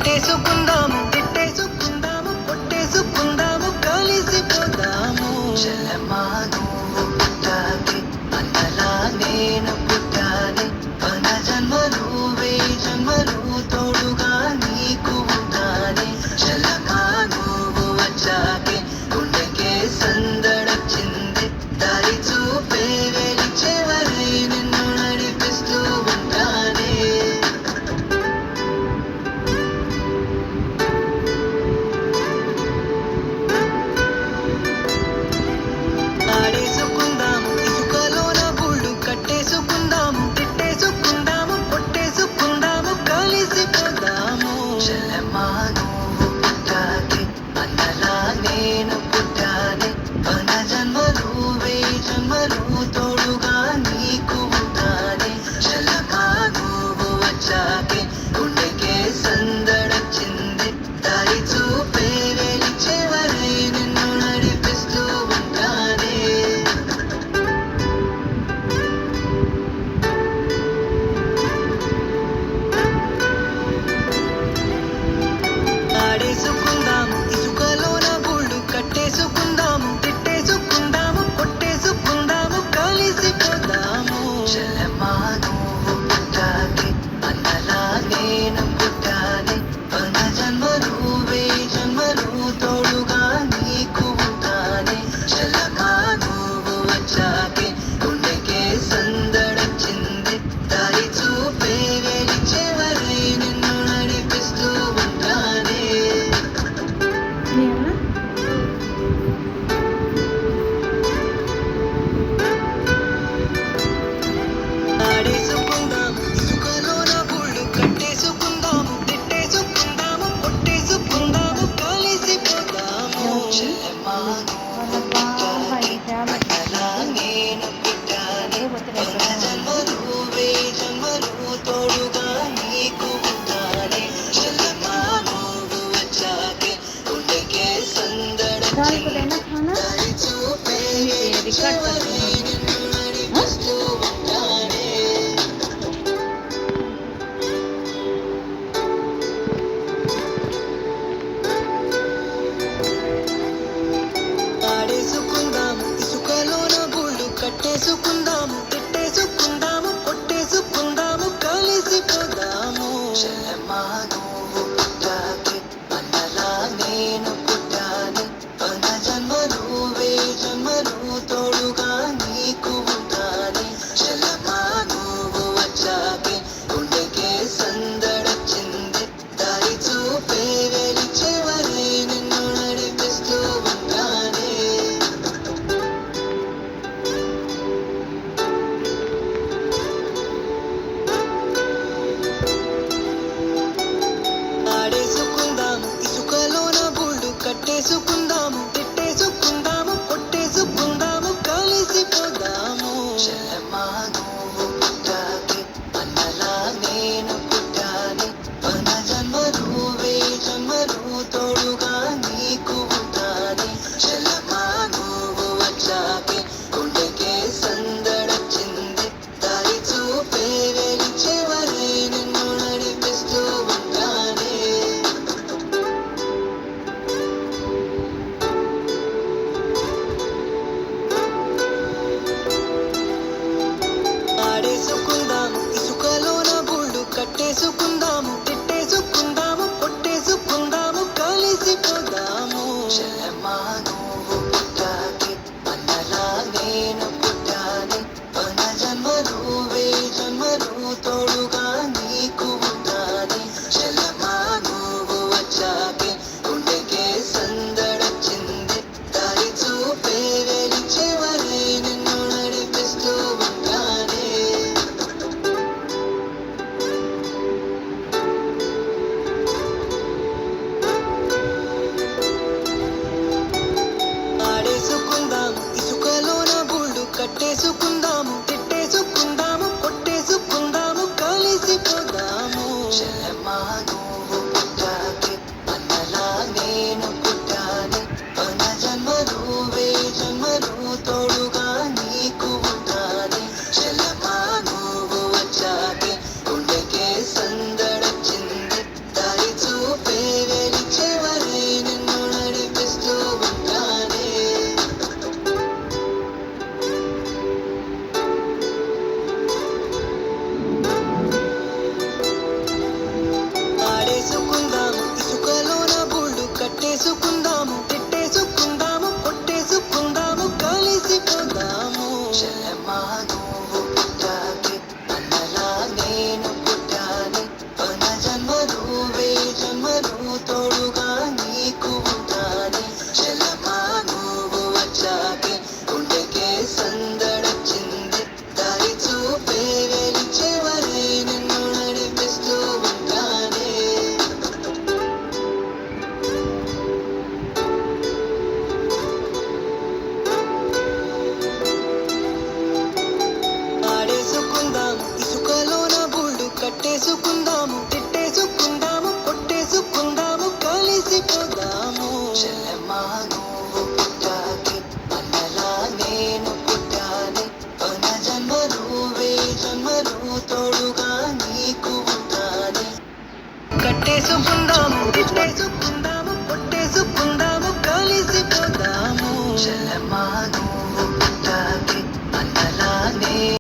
కొట్టేసుకుందాము తిట్టేసుకుందాము కొట్టేసుకుందాము కలిసిపోదాము చెల్లెమ్మా నువ్వు పుట్టాలి అన్నలా నేను పుట్టాలి మన జన్మలు వేయి జన్మలు తోడుగా నీకు ఉంటాలి చెల్లెమ్మా నువ్వు వచ్చాకే గుండెకే సందడొచ్చింది దారి చూపే వెలిచేవరై నిన్ను నడిపిస్తూ ఉంటానే ఆడేసుకుందాము ఇసుకలోన గూళ్ళు కట్టేసుకుందాము తిట్టేసుకుందాము కొట్టేసుకుందాము కలిసిపోదాము చెల్లెమ్మా నువ్వు పుట్టాలి అన్నలా నేను పుట్టాలి మన జన్మలు వేయి జన్మలు తోడుగా నీకు ఉంటాలి చెల్లెమ్మా నువ్వు వచ్చాకే గుండెకే సందడొచ్చింది దారి చూపే వెలిచేవరై నిన్ను నడిపిస్తూ ఉంటానే ఆడేసుకుందాము ఇసుకలోన గూళ్ళు కట్టేసుకుందాము తిట్టేసుకుందాము కొట్టేసుకుందాము కలిసిపోదాము చెల్లెమ్మా నువ్వు పుట్టాలి అన్నలా నేను పుట్టాలి మన జన్మలు వేయి జన్మలు తోడుగా నీకు ఉంటాలి చెల్లెమ్మా నువ్వు వచ్చాకే గుండెకే సందడొచ్చింది దారి చూపే వెలిచేవరై నిన్ను నడిపిస్తూ ఉంటానే ఆడేసుకుందాము ఇసుకలోన గూళ్ళు కట్టేసుకుందాము తిట్టేసుకుందాము కొట్టేసుకుందాము కలిసిపోదాము చెల్లెమ్మా నువ్వు పుట్టాలి అన్నలా నేను పుట్టాలి మన జన్మలు వేయి జన్మలు తోడుగా నీకు ఉంటాలి చెల్లెమ్మా నువ్వు వచ్చాకే గుండెకే సందడొచ్చింది దారి చూపే వెలిచేవరై నిన్ను నడిపిస్తూ ఉంటానే ఆడేసుకుందాము ఇసుకలోన గూళ్ళు కట్టేసుకుందాము తిట్టేసుకుందాము కొట్టేసుకుందాము కలిసిపోదాము చెల్లెమ్మా నువ్వు పుట్టాలి అన్నలా నేను పుట్టాలి మన జన్మలు వేయి జన్మలు తోడుగా నీకు ఉంటాలి చెల్లెమ్మా నువ్వు వచ్చాకే గుండెకే సందడొచ్చింది దారి చూపే వెలిచేవరై నిన్ను నడిపిస్తూ ఉంటానే ఆడేసుకుందాము ఇసుకలోన గూళ్ళు కట్టేసుకుందాము తిట్టేసుకుందాము కొట్టేసుకుందాము కలిసిపోదాము చెల్లెమ్మా నువ్వు పుట్టాలి అన్నలా నేను పుట్టాలి మన జన్మలు వేయి జన్మలు తోడుగా నీకు ఉంటాలి చెల్లెమ్మా నువ్వు వచ్చాకే గుండెకే సందడొచ్చింది దారి చూపే వెలిచేవరై నిన్ను నడిపిస్తూ ఉంటానే ఆడేసుకుందాము ఇసుకలోన గూళ్ళు కట్టేసుకుందాము తిట్టేసుకుందాము కొట్టేసుకుందాము కలిసిపోదాము చెల్లెమ్మా నువ్వు పుట్టాలి అన్నలా నేను పుట్టాలి మన జన్మలు వేయి జన్మలు తోడుగా నీకు ఉంటాలి చెల్లెమ్మా నువ్వు వచ్చాకే గుండెకే సందడొచ్చింది దారి చూపే వెలిచేవరై నిన్ను నడిపిస్తూ ఉంటానే ఆడేసుకుందాము ఇసుకలోన గూళ్ళు కట్టేసుకుందాము తిట్టేసుకుందాము కొట్టేసుకుందాము కలిసిపోదాము చెల్లెమ్మా నువ్వు పుట్టాలి అన్నలా నేను పుట్టాలి మన జన్మలు వేయి జన్మలు తోడుగా నీకు ఉంటాలి చెల్లెమ్మా నువ్వు వచ్చాకే గుండెకే సందడొచ్చింది దారి చూపే కొట్టేసుకుందాము తిట్టేసుకుందాము కొట్టేసుకుందాము కలిసిపోదాము చెల్లెమ్మా నువ్వు పుట్టాకే